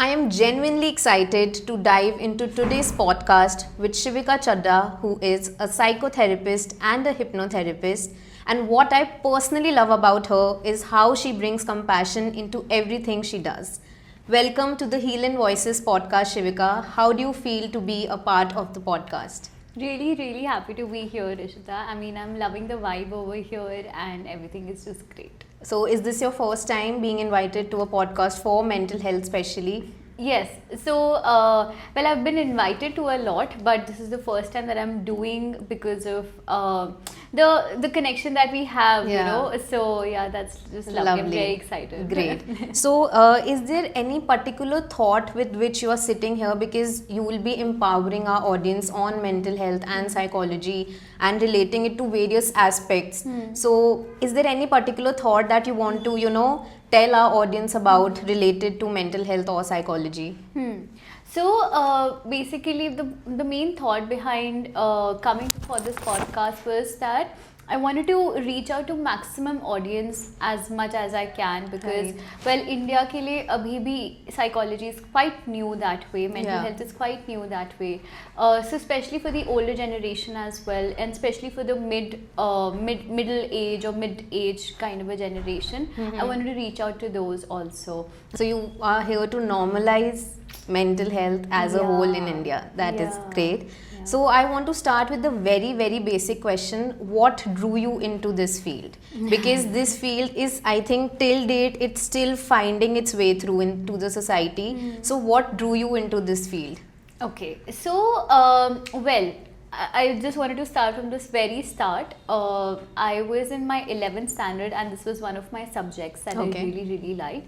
I am genuinely excited to dive into today's podcast with Shivika Chadda, who is a psychotherapist and a hypnotherapist. And what I personally love about her is how she brings compassion into everything she does. Welcome to the Heal and Voices podcast, Shivika. How do you feel to be a part of the podcast? Really happy to be here, Rishita. I mean, I'm loving the vibe over here and everything is just great. So, is this your first time being invited to a podcast for mental health, specially? Yes, so, well, I've been invited to a lot, but this is the first time that I'm doing because of the connection that we have, you know. So, yeah, that's just lovely. I'm very excited. Great. So, is there any particular thought with which you are sitting here? Because you will be empowering our audience on mental health and psychology and relating it to various aspects. So, is there any particular thought that you want to, tell our audience about related to mental health or psychology? So basically, the main thought behind coming for this podcast was that I wanted to reach out to maximum audience as much as I can because, well, India ke liye abhi bhi psychology is quite new that way. Mental health is quite new that way. So especially for the older generation as well, and especially for the middle age or mid age kind of a generation, I wanted to reach out to those also. So you are here to normalize mental health as a whole in India. That is great. So I want to start with the very basic question: what drew you into this field? Because this field is, I think, till date it's still finding its way through into the society. So what drew you into this field? Okay, so well, I just wanted to start from this very start. I was in my 11th standard and this was one of my subjects that I really liked.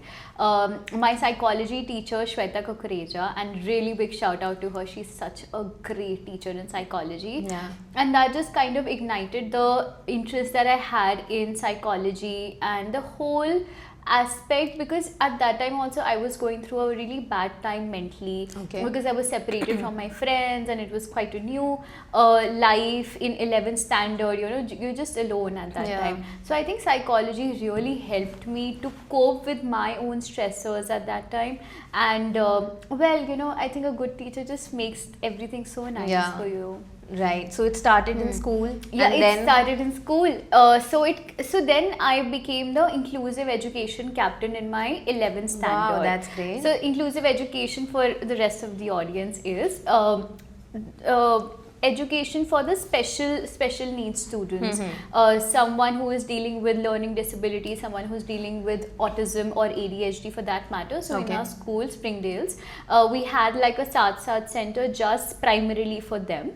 My psychology teacher, Shweta Kukureja, and really big shout out to her. She's such a great teacher in psychology. And that just kind of ignited the interest that I had in psychology and the whole aspect, because at that time also I was going through a really bad time mentally because I was separated from my friends and it was quite a new life in 11th standard, you're just alone at that time. So I think psychology really helped me to cope with my own stressors at that time. And well, I think a good teacher just makes everything so nice for you. Right. So it started in school. Yeah, it started in school. So then I became the inclusive education captain in my 11th standard. Wow, that's great. So inclusive education for the rest of the audience is education for the special needs students, someone who is dealing with learning disability, someone who's dealing with autism or ADHD for that matter. So in our school, Springdales, we had like a Saath center just primarily for them.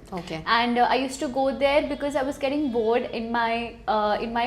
And I used to go there because I was getting bored in my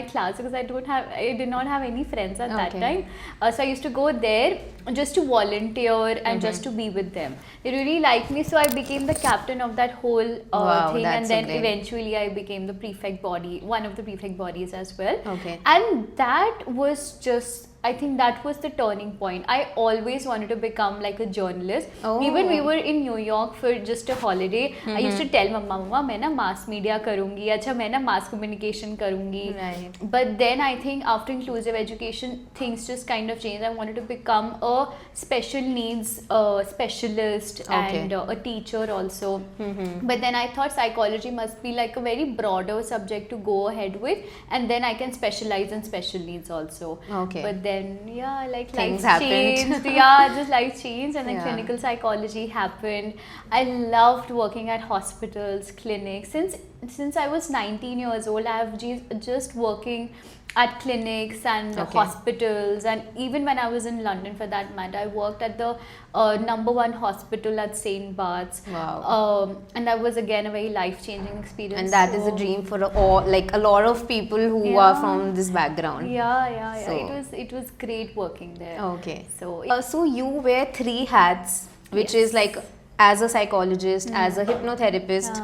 class because I did not have any friends at that time. So I used to go there just to volunteer and just to be with them. They really liked me, so I became the captain of that whole thing, and then eventually I became the prefect body, one of the prefect bodies as well. And that was just, I think that was the turning point. I always wanted to become like a journalist. Even we were in New York for just a holiday. I used to tell Mama, मैं ना mass media करूँगी, अच्छा मैं ना mass communication करूँगी. But then I think after inclusive education, things just kind of changed. I wanted to become a special needs specialist and a teacher also. But then I thought psychology must be like a very broader subject to go ahead with, and then I can specialize in special needs also. But then like things life changed. Just life changed, and then clinical psychology happened. I loved working at hospitals, clinics. Since I was 19 years old, I have just working at clinics and hospitals, and even when I was in London for that matter, I worked at the #1 hospital at St. Bart's. And that was again a very life-changing experience. And that is a dream for a lot of people who are from this background. So, it was great working there. So you wear 3 hats, which is like as a psychologist, as a hypnotherapist,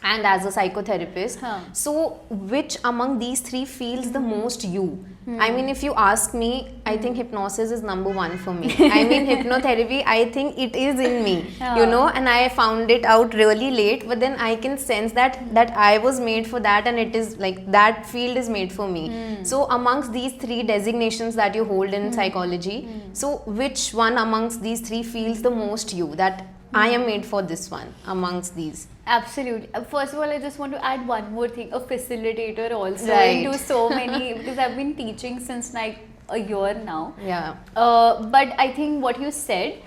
and as a psychotherapist. Huh. So, which among these three feels the most you? I mean, if you ask me, I think hypnosis is number one for me. I mean, hypnotherapy, I think it is in me, you know, and I found it out really late, but then I can sense that I was made for that, and it is like that field is made for me. So, amongst these three designations that you hold in psychology, so which one amongst these three feels the most you, that I am made for this one amongst these? Absolutely. First of all, I just want to add one more thing, a facilitator also. Right. Into so many, because I've been teaching since like a year now. Yeah. But I think what you said,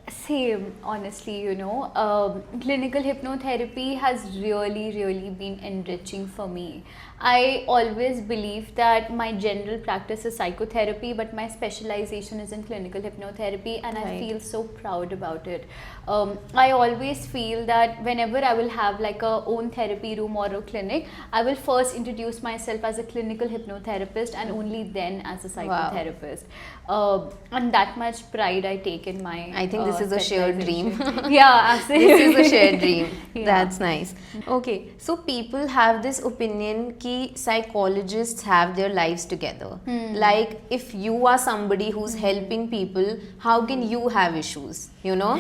same, honestly, you know, clinical hypnotherapy has really been enriching for me. I always believe that my general practice is psychotherapy, but my specialization is in clinical hypnotherapy, and I feel so proud about it. I always feel that whenever I will have like a own therapy room or a clinic, I will first introduce myself as a clinical hypnotherapist and only then as a psychotherapist. And that much pride I take in my I think this is a shared dream. Yeah, absolutely. This is a shared dream. Yeah. That's nice. Okay, so people have this opinion कि psychologists have their lives together. Like if you are somebody who's helping people, how can you have issues? You know,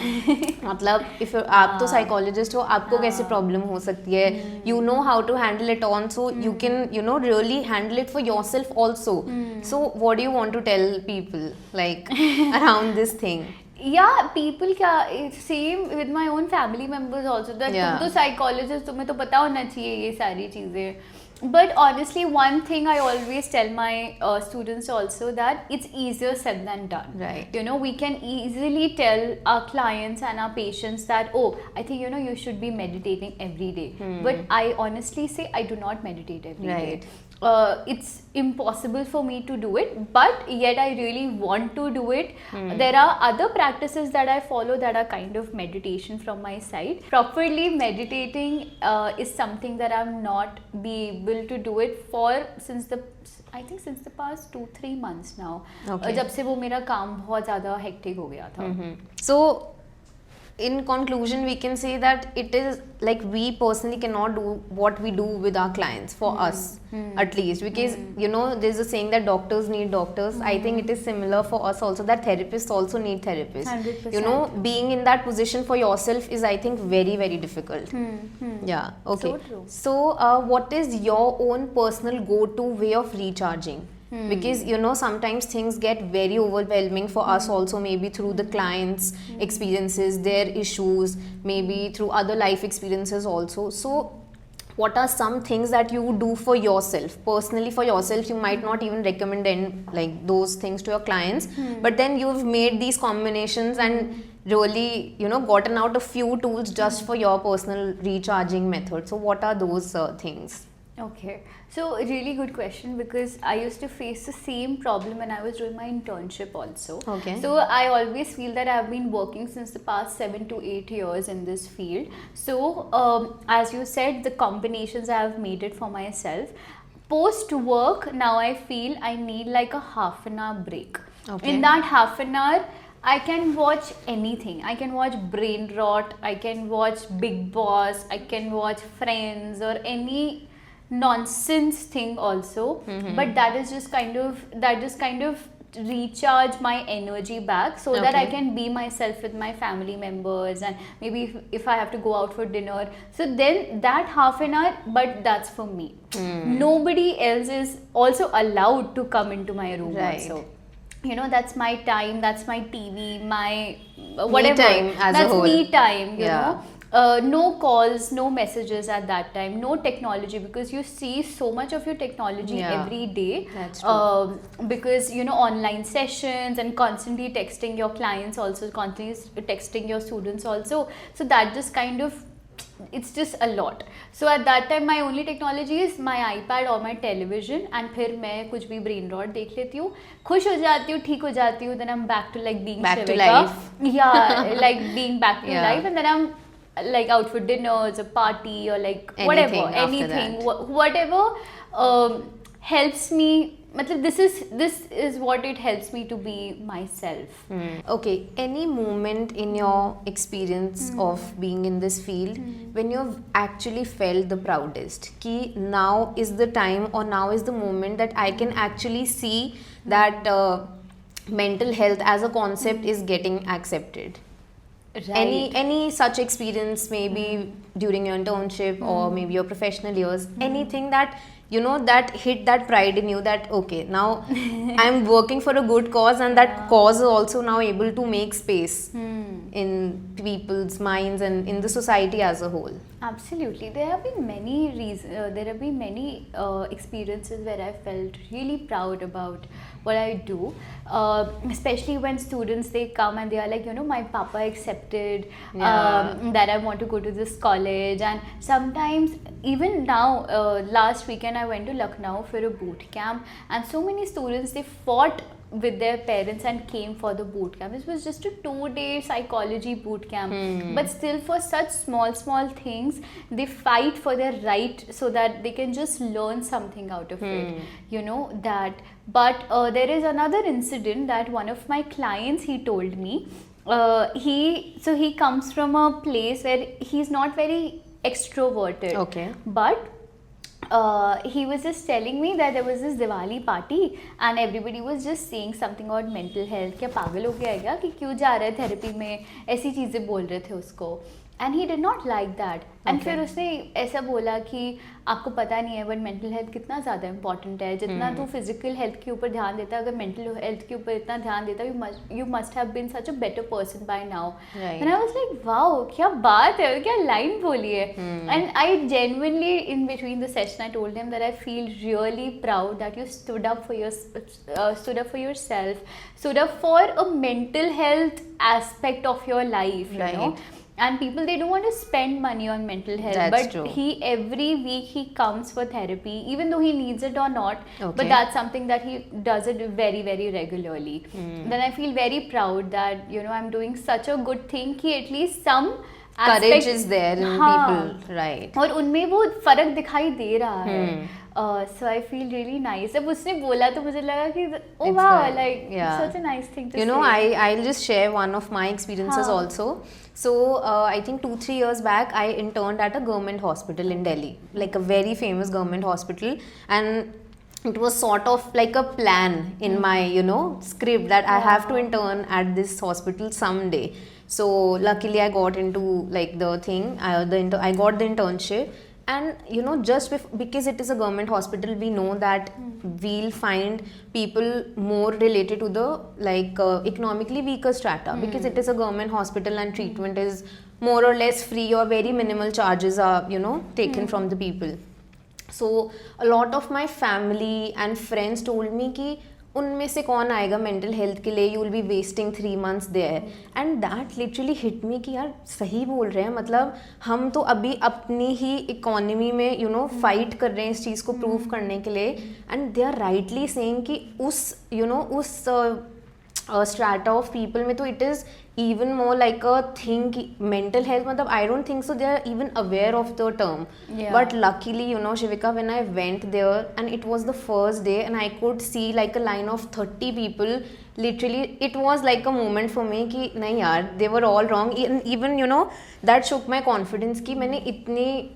मतलब if आप तो psychologist हो, आपको कैसे problem हो सकती है? You know how to handle it on, so you can, you know, really handle it for yourself also. So what do you want to tell people like around this thing? Yeah, people क्या same with my own family members also, that तुम तो psychologist, तुम्हें तो पता होना चाहिए ये सारी चीजें. But honestly, one thing I always tell my students also, that it's easier said than done. Right. You know, we can easily tell our clients and our patients that, oh, I think, you know, you should be meditating every day. But I honestly say I do not meditate every day. It's impossible for me to do it, but yet I really want to do it. There are other practices that I follow that are kind of meditation from my side. Properly meditating is something that I'm not be able to do it for since the past 2-3 months now. जब से वो मेरा काम बहुत ज़्यादा hectic हो गया था. So in conclusion, we can say that it is like we personally cannot do what we do with our clients for us, at least, because you know there's a saying that doctors need doctors. I think it is similar for us also, that therapists also need therapists. 100%. You know, being in that position for yourself is, I think, very difficult. Yeah. Okay. So true. So what is your own personal go-to way of recharging? Because you know sometimes things get very overwhelming for us also, maybe through the clients' experiences, their issues, maybe through other life experiences also. So what are some things that you do for yourself, personally for yourself? You might not even recommend like those things to your clients, but then you've made these combinations and really, you know, gotten out a few tools just for your personal recharging method. So what are those things? Okay, so a really good question, because I used to face the same problem when I was doing my internship also. Okay. So I always feel that I've been working since the past 7 to 8 years in this field. So as you said, the combinations I have made it for myself. Post work, now I feel I need like a half an hour break. Okay. In that half an hour, I can watch anything. I can watch Brain Rot, I can watch Big Boss, I can watch Friends, or any nonsense thing also. But that just kind of recharge my energy back, so that I can be myself with my family members, and maybe if I have to go out for dinner, so then that half an hour, but that's for me. Nobody else is also allowed to come into my room. Right. Also, you know, that's my time, that's my TV, my whatever, Me time as that's a whole. me time, you Yeah. know. No calls, no messages at that time, no technology, because you see so much of your technology every day. That's true. Because, you know, online sessions and constantly texting your clients also, constantly texting your students also. So that just kind of, it's just a lot. So at that time my only technology is my iPad or my television, and फिर मैं कुछ भी brain rot देख लेती हूँ, खुश हो जाती हूँ, ठीक हो जाती हूँ, then I'm back to like being Back to Shivika. life. Yeah, like being back to Yeah. life, and then I'm like out for dinners, a party, or like Anything whatever, after anything, that. whatever helps me matlab this is what it helps me to be myself. Okay, any moment in your experience of being in this field when you've actually felt the proudest ki now is the time or now is the moment that I can actually see that mental health as a concept is getting accepted? Right. Any such experience, maybe during your internship or maybe your professional years, anything that you know that hit that pride in you that okay, now I'm working for a good cause, and that cause is also now able to make space in people's minds and in the society as a whole. Absolutely. There have been many experiences where I felt really proud about what I do, especially when students, they come and they are like, my papa accepted that I want to go to this college. And sometimes even now, last weekend I went to Lucknow for a boot camp, and so many students, they fought with their parents and came for the boot camp. This was just a 2-day psychology boot camp, but still for such small things they fight for their right so that they can just learn something out of it, that. But there is another incident that one of my clients, he told me, he comes from a place where he's not very extroverted, Okay. but he was just telling me that there was this Diwali party and everybody was just saying something about mental health. क्या पागल हो गया है क्या कि क्यों जा रहा है थेरेपी में, ऐसी चीज़ें बोल रहे थे उसको. And he did not like that. And फिर उसने ऐसा बोला कि आपको पता नहीं है बट मेंटल हेल्थ कितना ज़्यादा इंपॉर्टेंट है. जितना तू फिजिकल हेल्थ के ऊपर ध्यान देता, अगर मेंटल हेल्थ के ऊपर इतना ध्यान देता, you must have been such a better person by now. And I was like wow, क्या बात है, क्या लाइन बोली है. And I genuinely in between the session I told him that I feel really proud that you stood up for yourself, stood up for a mental health aspect of your life, you know. And people, they don't want to spend money on mental health. That's but true. he, every week he comes for therapy, even though he needs it or not. Okay. But that's something that he does it very, very regularly. Then I feel very proud that, I'm doing such a good thing कि at least some Courage is there in people, right? और उनमें वो फर्क दिखाई दे रहा है. So I feel really nice. जब उसने बोला तो मुझे लगा कि oh wow, like such a nice thing to say. I'll just share one of my experiences also. So I think 2-3 years back I interned at a government hospital in Delhi, like a very famous government hospital, and it was sort of like a plan in my script that I have to intern at this hospital someday. So luckily I got into like the thing, I got the internship. And just because it is a government hospital, we know that we'll find people more related to the like economically weaker strata, because it is a government hospital and treatment is more or less free, or very minimal charges are taken from the people. So a lot of my family and friends told me कि उनमें से कौन आएगा mental health के लिए, you will be wasting 3 months there. And that literally hit me कि यार सही बोल रहे हैं. मतलब हम तो अभी अपनी ही इकोनॉमी में फाइट कर रहे हैं इस चीज़ को प्रूव करने के लिए, and they are rightly saying कि उस strata of people में तो it is even more like a thing कि mental health, मतलब I don't think so they are even aware of the term. But luckily Shivika, when I went there and it was the first day and I could see like a line of 30 people, literally it was like a moment for me कि नहीं यार, they were all wrong. Even that shook my confidence कि मैंने इतनी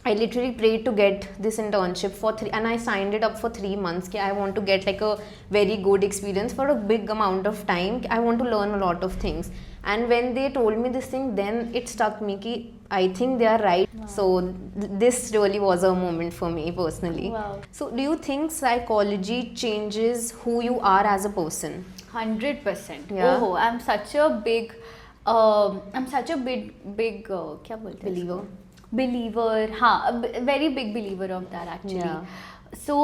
I literally prayed to get this internship and I signed it up for 3 months. I want to get like a very good experience for a big amount of time. I want to learn a lot of things. And when they told me this thing, then it struck me कि I think they are right. Wow. So this really was a moment for me personally. Wow. So do you think psychology changes who you are as a person? 100%. Yeah. Oh, I'm such a big क्या बोलते हैं? Believer, very big believer of that actually. So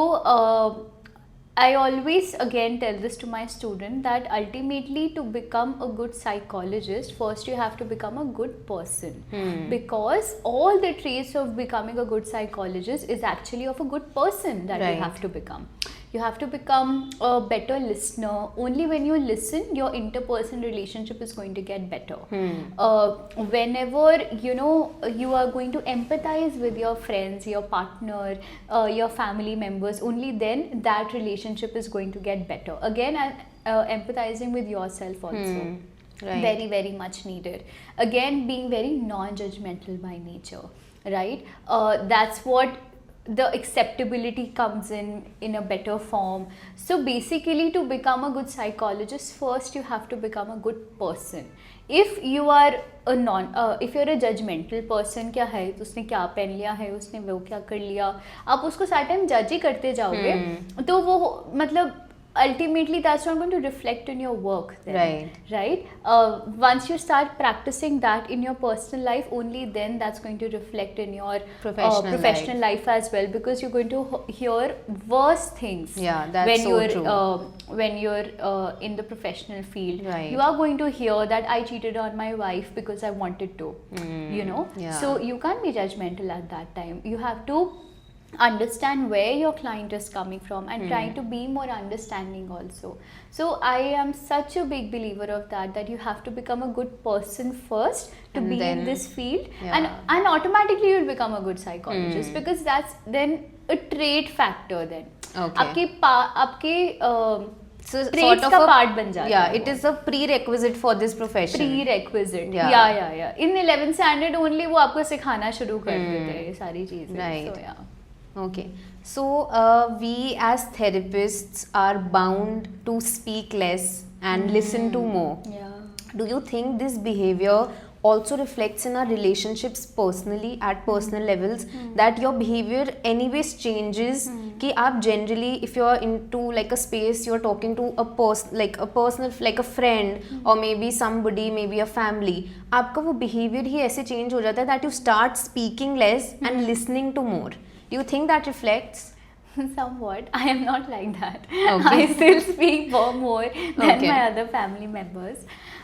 I always again tell this to my student that ultimately to become a good psychologist, first you have to become a good person, because all the traits of becoming a good psychologist is actually of a good person that you have to become. You have to become a better listener. Only when you listen, your interpersonal relationship is going to get better. Whenever you are going to empathize with your friends, your partner, your family members, only then that relationship is going to get better. Again, empathizing with yourself also. Right. Very, very much needed. Again, being very non-judgmental by nature, right? That's what the acceptability comes in a better form. So basically, to become a good psychologist, first you have to become a good person. If you are if you're a judgmental person, क्या है उसने क्या पहन लिया है, उसने वो क्या कर लिया, आप उसको सारा टाइम जज ही करते जाओगे, तो वो मतलब ultimately that's not going to reflect in your work then, right? Once you start practicing that in your personal life, only then that's going to reflect in your professional life as well, because you're going to hear worse things when you're in the professional field. You are going to hear that I cheated on my wife because I wanted to, so you can't be judgmental at that time. You have to understand where your client is coming from and trying to be more understanding also. So I am such a big believer of that you have to become a good person first to be in this field, and automatically you'll become a good psychologist, because that's then a trait factor then. आपके So traits का part बन जाता है. It is a prerequisite for this profession. Prerequisite. Yeah. In 11th standard only वो आपको सिखाना शुरू कर देते हैं ये सारी चीजें. Right. So yeah. Okay, so we as therapists are bound to speak less and listen to more. Yeah. Do you think this behavior also reflects in our relationships personally at personal levels, that your behavior anyways changes, कि आप generally if you're into like a space, you're talking to a person like a friend or maybe somebody, maybe a family, आपका वो behavior ही ऐसे change हो जाता है that you start speaking less and listening to more. Do you think that reflects? Somewhat. I am not like that. Okay. I still speak more than my other family members.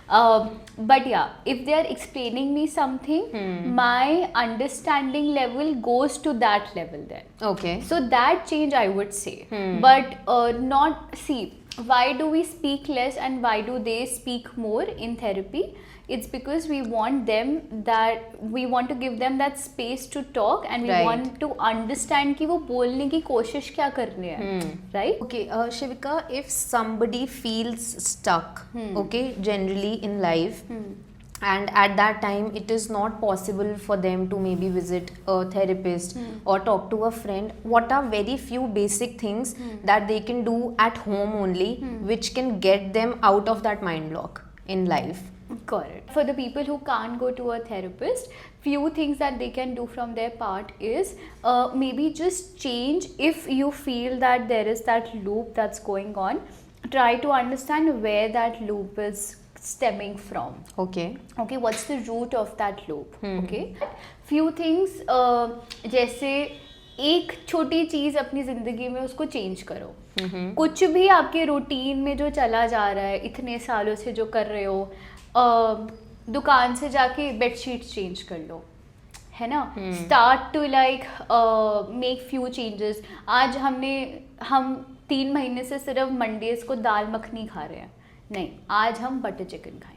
But yeah, if they are explaining me something, my understanding level goes to that level then. Okay. So that change I would say. But not, see, why do we speak less and why do they speak more in therapy? It's because we want to give them that space to talk, and we want to understand कि वो बोलने की कोशिश क्या कर रहे हैं, right? Okay, Shivika, if somebody feels stuck, okay, generally in life, and at that time it is not possible for them to maybe visit a therapist or talk to a friend, what are very few basic things that they can do at home only which can get them out of that mind block in life? Correct. For the people who can't go to a therapist, few things that they can do from their part is maybe just change. If you feel that there is that loop that's going on, try to understand where that loop is stemming from. Okay, what's the root of that loop? Okay, few things जैसे एक छोटी चीज़ अपनी ज़िंदगी में उसको change करो. कुछ भी आपके रूटीन में जो चला जा रहा है इतने सालों से जो कर रहे हो, दुकान से जाके बेडशीट चेंज कर लो, है ना. Start to like make few changes. आज हम 3 महीने से सिर्फ मंडेज को दाल मखनी खा रहे हैं, नहीं, आज हम बटर चिकन खाएंगे.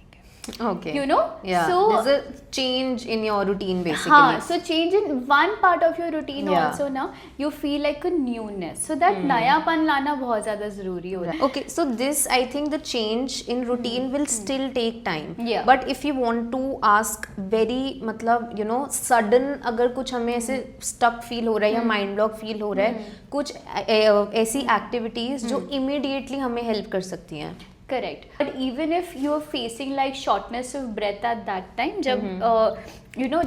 Okay. You know? Yeah. So there's a change in your routine basically. हाँ, so change in one part of your routine also now you feel like a newness. So that नयापन लाना बहुत ज़्यादा ज़रूरी हो रहा है. Okay, so this I think the change in routine will still take time. Yeah. But if you want to ask very मतलब sudden अगर कुछ हमें ऐसे stuck feel हो रहा है या mind block feel हो रहा है, कुछ ऐसी activities जो immediately हमें help कर सकती हैं. Correct. But even if you are facing like shortness of breath at that time, जब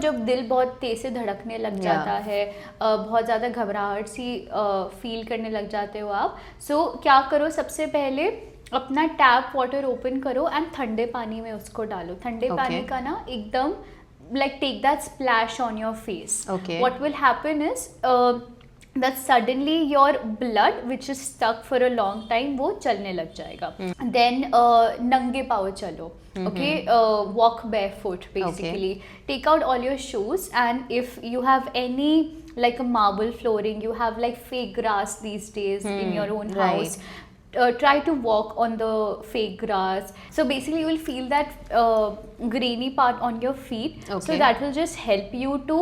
जब दिल बहुत तेज से धड़कने लग जाता है, बहुत ज़्यादा घबराहट सी फील करने लग जाते हो आप, सो क्या करो, सबसे पहले अपना टैप वाटर ओपन करो एंड ठंडे पानी में उसको डालो. ठंडे पानी का ना एकदम like take that splash on your face. Okay. What will happen is that suddenly your blood which is stuck for a long time वो चलने लग जाएगा. Then नंगे पाँव चलो. Okay, walk barefoot basically. Take out all your shoes, and if you have any like a marble flooring, you have like fake grass these days in your own house. Try to walk on the fake grass. So basically, you will feel that grainy part on your feet. So that will just help you to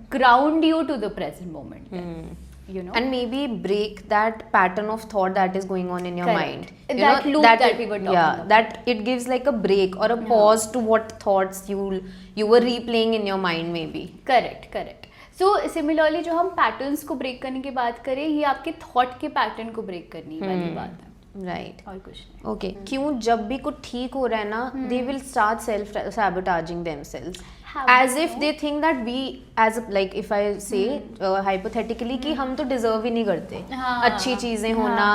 ground you to the present moment. You know, and maybe break that pattern of thought that is going on in your mind. That loop that we were talking about. That it gives like a break or a pause to what thoughts you were replaying in your mind maybe. Correct. So similarly जो हम patterns को break करने की बात करें, ये आपके thought के pattern को break करने वाली बात है. Right. और कुछ नहीं. Okay. क्यों जब भी कुछ ठीक हो रहा है ना, they will start self sabotaging themselves. As if they think that we, as like if I say hypothetically कि हम तो deserve ही नहीं करते. अच्छी चीजें होना,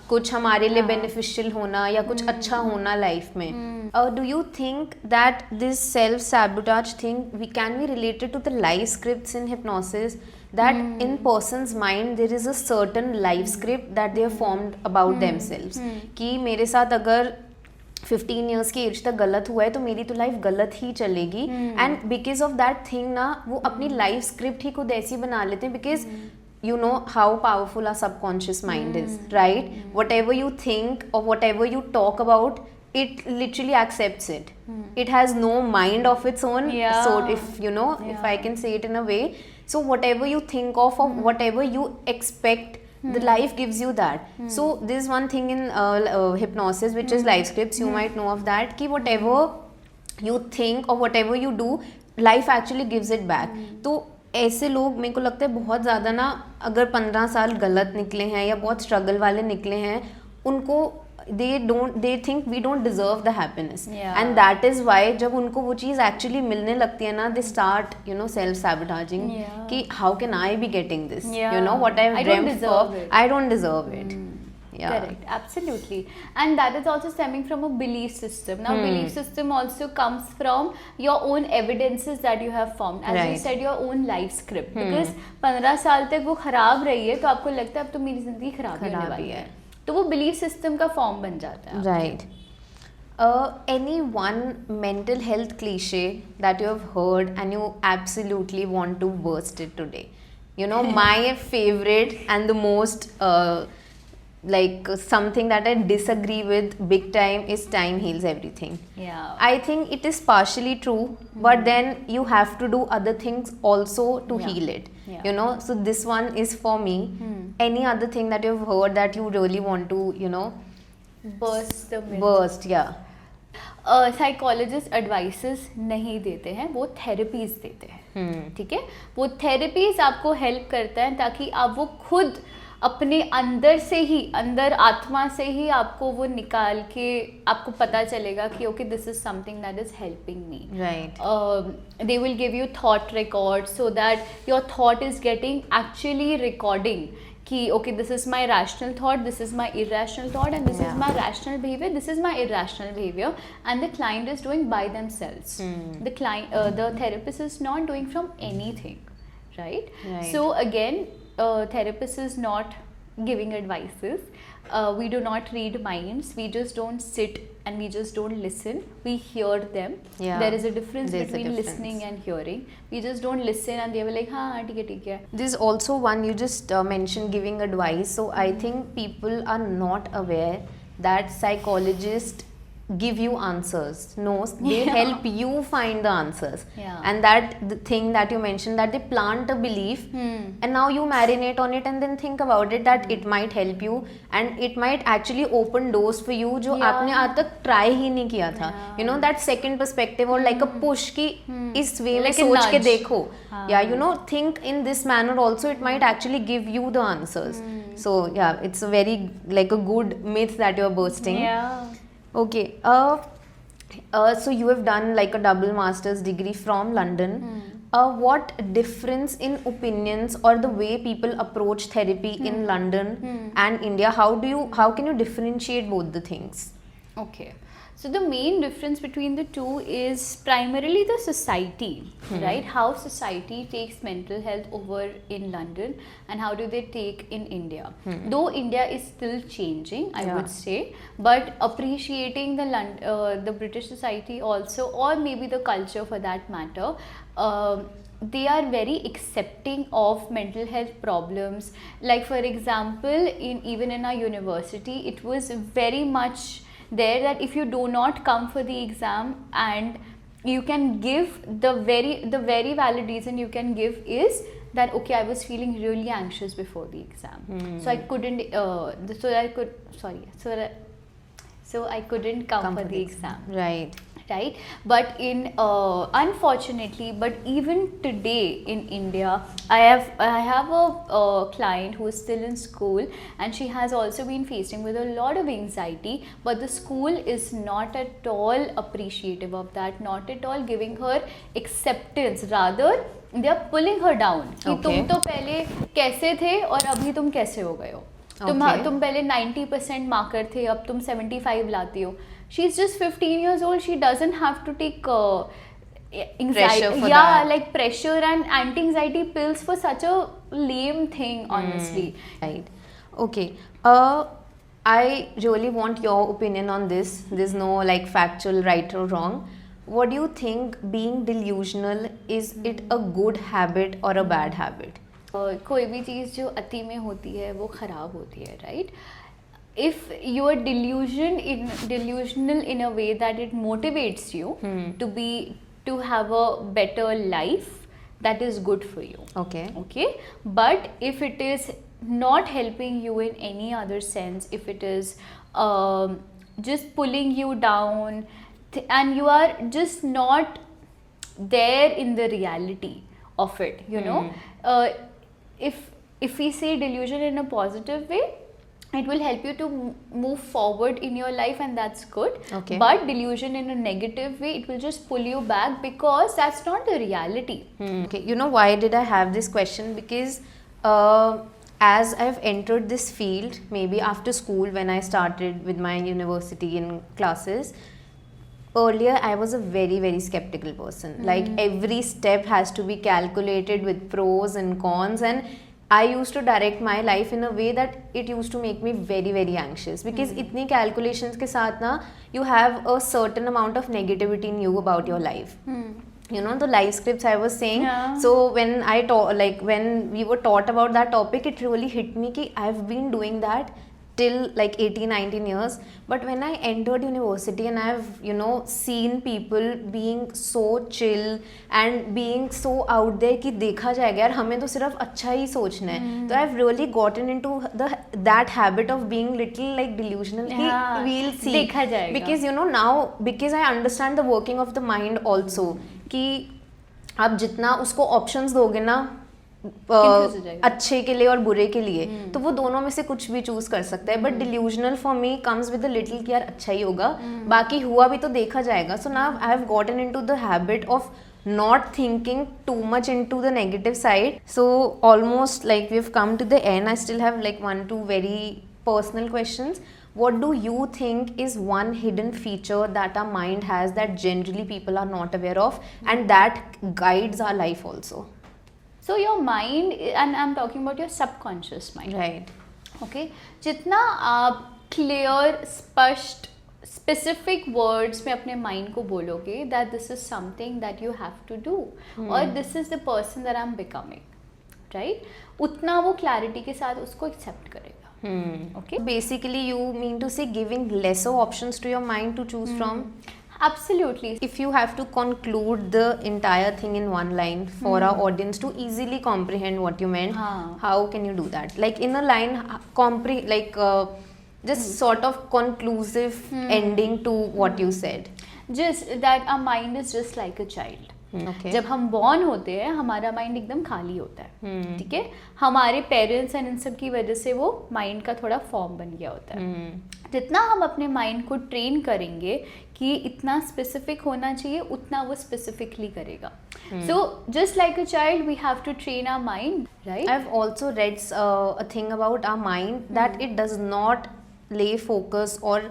कुछ हमारे लिए beneficial होना या कुछ अच्छा होना life में. Do you think that this self sabotage thing can be related to the life scripts in hypnosis? That in person's mind there is a certain life script that they have formed about themselves. कि मेरे साथ अगर 15 years की as तक गलत हुआ है तो मेरी तो लाइफ गलत ही चलेगी. And because of that thing ना वो अपनी लाइफ स्क्रिप्ट ही खुद ऐसी बना लेते हैं. Because you know how powerful our subconscious mind is, right? Whatever you think or whatever you talk about, it literally accepts it. It has no mind of its own. So if you know, if I can say it in a way, so whatever you think of or whatever you expect, the life gives you that. So there's one thing in hypnosis which is life scripts. You might know of that, कि whatever you think or whatever you do, life actually gives it back. तो ऐसे लोग मेरे को लगता है बहुत ज़्यादा ना, अगर 15 साल गलत निकले हैं या बहुत स्ट्रगल वाले निकले हैं, उनको they think we don't deserve the happiness. And that is why जब उनको वो चीज़ actually मिलने लगती है ना, they start self sabotaging कि how can I be getting this, what I've dreamt for, I don't deserve it. Correct, absolutely. And that is also stemming from a belief system. Now belief system also comes from your own evidences that you have formed, as you said, your own life script. Because 15 साल तक वो खराब रही है तो आपको लगता है अब तो मेरी जिंदगी खराब होने वाली है, तो वो बिलीफ सिस्टम का फॉर्म बन जाता है. Right. Any one mental health cliche that you have heard and you absolutely want to burst it today? My favorite and the most like something that I disagree with big time is time heals everything. I think it is partially true, but then you have to do other things also to heal it. So this one is for me. Any other thing that you've heard that you really want to burst? Psychologist advices नहीं देते हैं, वो therapies देते हैं. ठीक है, वो therapies आपको हेल्प करता है ताकि आप वो खुद अपने अंदर से ही, अंदर आत्मा से ही आपको वो निकाल के आपको पता चलेगा कि okay this is something that is helping me. Right. They will give you thought record so that your thought is getting actually recording कि okay, this is my rational thought, this is my irrational thought, and this is my rational behavior, this is my irrational behavior, and the client is doing by themselves. The client, the therapist is not doing from anything, right? So again, therapist is not giving advices. We do not read minds. We just don't sit and we just don't listen. We hear them. There is a difference between listening and hearing. We just don't listen and they were like, हाँ ठीक है. There's also one you just mentioned, giving advice. So I think people are not aware that psychologists give you answers. No, they help you find the answers. And that the thing that you mentioned, that they plant a belief and now you marinate on it and then think about it, that it might help you and it might actually open doors for you जो आपने आज तक try ही नहीं किया था. That second perspective or like a push कि इस way में सोच के देखो. Think in this manner also, it might actually give you the answers. So it's a very like a good myth that you're bursting. Okay. So you have done like a double master's degree from London. What difference in opinions or the way people approach therapy in London and India? How can you differentiate both the things? Okay. So the main difference between the two is primarily the society, right? How society takes mental health over in London and how do they take in India. Though India is still changing, I would say, but appreciating the British society also, or maybe the culture for that matter, they are very accepting of mental health problems. Like for example, even in our university, it was very much there that if you do not come for the exam, and you can give the very valid reason you can give is that okay, I was feeling really anxious before the exam, so I couldn't so I couldn't come for the exam. Right, but in unfortunately, but even today in India, I have a client who is still in school, and she has also been facing with a lot of anxiety, but the school is not at all appreciative of that, not at all giving her acceptance, rather they are pulling her down कि तुम तो पहले कैसे थे और अभी तुम कैसे हो गए हो, तुम पहले 90% मार्कर थे, अब तुम 75 लाती हो. She's just 15 years old. She doesn't have to take anxiety, like pressure and anti-anxiety pills for such a lame thing, honestly. Right. Okay. I really want your opinion on this. There's no like factual right or wrong. What do you think being delusional, is it a good habit or a bad habit? कोई भी चीज़ जो अति में होती है वो ख़राब होती है, right? If you are delusional in a way that it motivates you to have a better life, that is good for you. Okay, but if it is not helping you in any other sense, if it is just pulling you down and you are just not there in the reality of it, you know, if we say delusion in a positive way, it will help you to move forward in your life, and that's good. But delusion in a negative way, it will just pull you back, because that's not the reality. Okay, you know why did I have this question? Because as I've entered this field, maybe after school when I started with my university in classes, earlier I was a very skeptical person. Like every step has to be calculated with pros and cons, and I used to direct my life in a way that it used to make me very anxious, because itni calculations ke saath na, you have a certain amount of negativity in you about your life. You know, the life scripts I was saying. So when I when we were taught about that topic, it really hit me ki I've been doing that till like 18-19 years, but when I entered university and I've, you know, seen people being so chill and being so out there कि देखा जाएगा यार, हमें तो सिर्फ अच्छा ही सोचना है, तो I've really gotten into that habit of being little like delusional कि we'll see, देखा जाएगा, because you know now, because I understand the working of the mind also, कि आप जितना उसको options दोगे ना अच्छे के लिए और बुरे के लिए, तो वो दोनों में से कुछ भी चूज कर सकता है. But delusional for me comes with a little कि यार अच्छा ही होगा, बाकी हुआ भी तो देखा जाएगा. So now I have gotten into the habit of not thinking too much into the negative side. So almost like we've come to the end. I still have like 1-2 very personal questions. What do you think is one hidden feature that our mind has that generally people are not aware of, and that guides our life also? So your mind, and I'm talking about your subconscious mind. Right. Okay. जितना आप clear, स्पष्ट, specific words में अपने mind को बोलोगे that this is something that you have to do, or this is the person that I'm becoming, right? उतना वो clarity के साथ उसको accept करेगा. Okay. Basically, you mean to say giving lesser options to your mind to choose from? Absolutely. If you have to conclude the entire thing in one line for our audience to easily comprehend what you meant, how can you do that? Like in a line, just sort of conclusive ending to what you said. Just that our mind is just like a child. Okay. जब हम born होते हैं, हमारा mind एकदम खाली होता है, ठीक है. हमारे पेरेंट्स एंड इन सब की वजह से वो माइंड का थोड़ा फॉर्म बन गया होता है. जितना हम अपने माइंड को ट्रेन करेंगे कि इतना स्पेसिफिक होना चाहिए, उतना वो स्पेसिफिकली करेगा. So just like a child, we have to train our mind, right? I've also read a thing about our mind that it does not lay focus or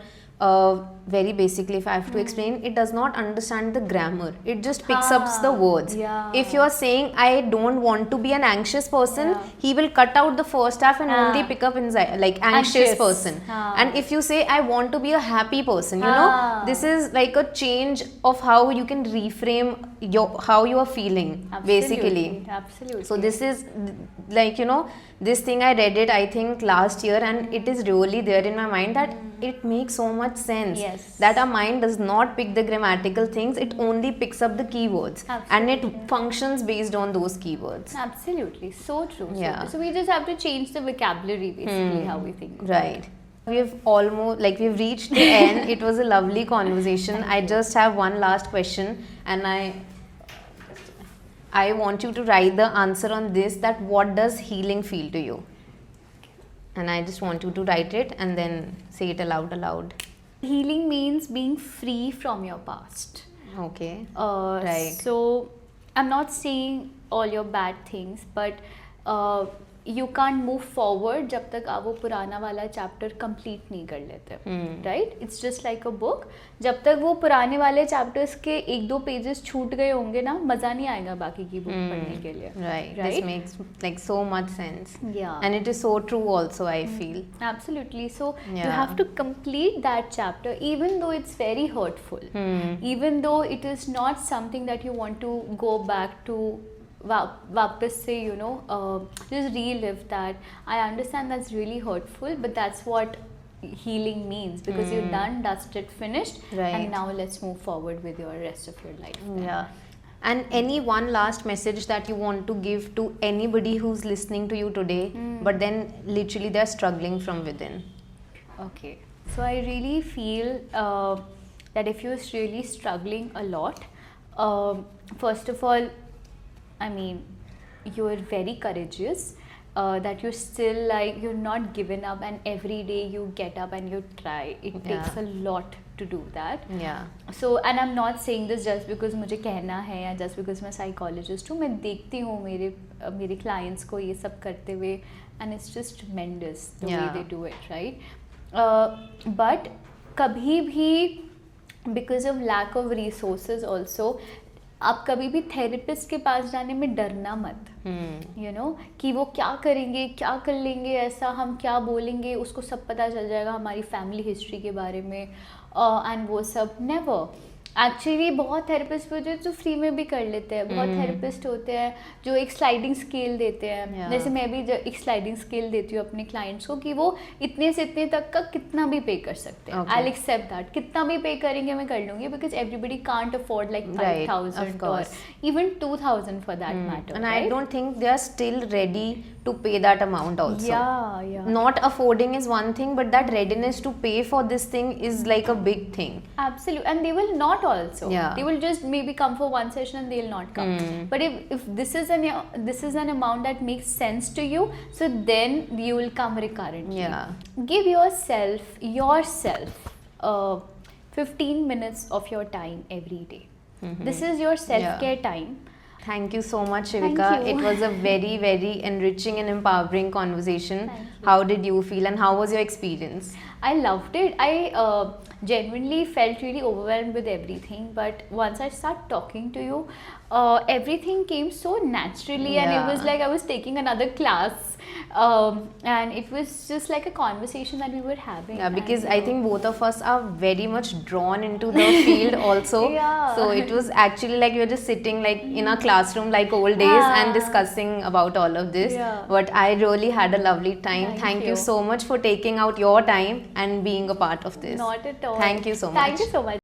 very basically, if I have to explain, it does not understand the grammar. It just picks up the words. Yeah. If you are saying I don't want to be an anxious person, Yeah. he will cut out the first half and only pick up like anxious Anxious. person. And if you say I want to be a happy person, you know, this is like a change of how you can reframe how you are feeling, basically. Absolutely. So this is like, you know, this thing I read it I think last year, and it is really there in my mind that it makes so much sense. Yes. That our mind does not pick the grammatical things, it only picks up the keywords. And it functions based on those keywords. Absolutely, so true. Yeah. So we just have to change the vocabulary, basically, how we think. Right. We've almost, like, we've reached the end. It was a lovely conversation. I just have one last question, and I want you to write the answer on this, that what does healing feel to you? And I just want you to write it and then say it aloud. Healing means being free from your past. Okay. Right. So I'm not saying all your bad things, but you can't move forward जब तक आप वो पुराना वाला chapter complete नहीं कर लेते, right? It's just like a book. जब तक वो पुराने वाले चैप्टर्स के 1-2 पेजेस छूट गए होंगे ना, मजा नहीं आएगा बाकी की बुक पढ़ने के लिए. Right. This makes like so much sense. Yeah. And it is so true also, I feel. Absolutely. So you Yeah. have to complete that chapter, even though it's very hurtful, even though it is not something that you want to go back to. वापस से, you know, just relive that. I understand that's really hurtful, but that's what healing means, because you're done, dusted, finished, Right. and now let's move forward with your rest of your life. Yeah. And any one last message that you want to give to anybody who's listening to you today, but then literally they're struggling from within? Okay, so I really feel that if you're really struggling a lot, first of all, I mean, you're very courageous, that you're still like, you're not given up, and every day you get up and you try. It takes a lot to do that. Yeah. So, and I'm not saying this just because मुझे कहना है या just because मैं psychologist हूँ. मैं देखती हूँ मेरे clients को ये सब करते हुए, and it's just tremendous the way they do it, right? But कभी भी because of lack of resources also, आप कभी भी थेरेपिस्ट के पास जाने में डरना मत. यू नो, कि वो क्या करेंगे, क्या कर लेंगे, ऐसा हम क्या बोलेंगे, उसको सब पता चल जाएगा हमारी फैमिली हिस्ट्री के बारे में, एंड वो सब. नेवर. एक्चुअली बहुत थेरेपिस्ट होते हैं जो फ्री में भी कर लेते हैं. बहुत थेरेपिस्ट होते हैं जो एक स्लाइडिंग स्केल देते हैं. जैसे मैं भी एक स्लाइडिंग स्केल देती हूँ अपने क्लाइंट्स को कि वो इतने से इतने तक का कितना भी पे कर सकते हैं. I accept that. कितना भी पे करेंगे मैं कर लूँगी, because everybody can't afford like 5,000 और even 2,000 for that matter. And right? I don't think they are still ready to pay that amount also. Yeah. Not affording is one thing, but that readiness to pay for this thing is like a big thing. Absolutely. And they will not also. Yeah. They will just maybe come for one session and they'll not come. But if this is an amount that makes sense to you, so then you will come recurrently. Yeah. Give yourself 15 minutes of your time every day. This is your self-care time. Thank you so much, Shivika. Thank you. It was a very, very enriching and empowering conversation. Thank you. How did you feel and how was your experience? I loved it. I genuinely felt really overwhelmed with everything, but once I started talking to you, everything came so naturally, and it was like I was taking another class, and it was just like a conversation that we were having. Yeah, because I think both of us are very much drawn into the field also. Yeah. So it was actually like we were just sitting like in a classroom like old days and discussing about all of this. Yeah. But I really had a lovely time. Thank you you so much for taking out your time and being a part of this. Not at all. Thank you so much. Thank you so much.